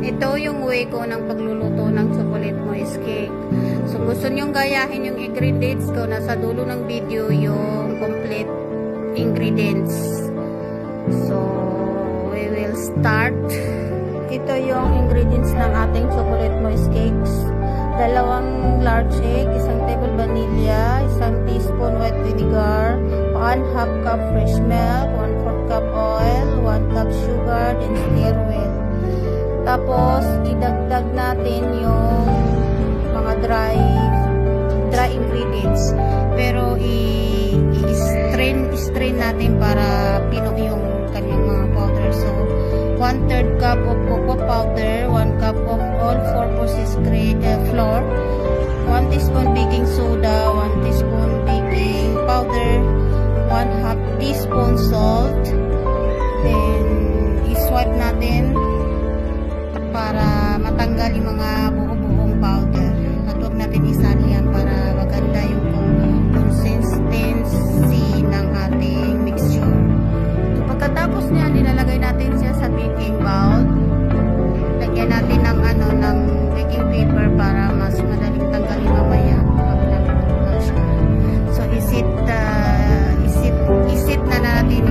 Ito yung way ko ng pagluluto ng chocolate moist cake. So, gusto nyong gayahin yung ingredients ko, nasa dulo ng video yung complete ingredients. So, we will start. Ito yung ingredients ng ating chocolate moist cakes. 2 large egg, 1 table vanilla, 1 teaspoon white vinegar, 1/2 cup fresh milk, 1/4 cup oil, 1 cup sugar, then stir well. Tapos, idagdag natin yung mga dry ingredients. Pero, i-strain natin para pinog yung kanyang mga powder. So, 1/3 cup of cocoa powder, 1 cup of all-purpose flour, 1 teaspoon baking soda, 1 teaspoon baking powder, 1/2 teaspoon salt. Then, i-swipe natin para matanggal yung mga buo-buong powder. At huwag natin isali yan para maganda yung consistency ng ating mixture. So, pagkatapos niyan, nilalagay natin siya sa baking bowl. Lagyan natin ng baking paper para mas madaling tanggalin mamaya pag naluto na siya. So, isit na natin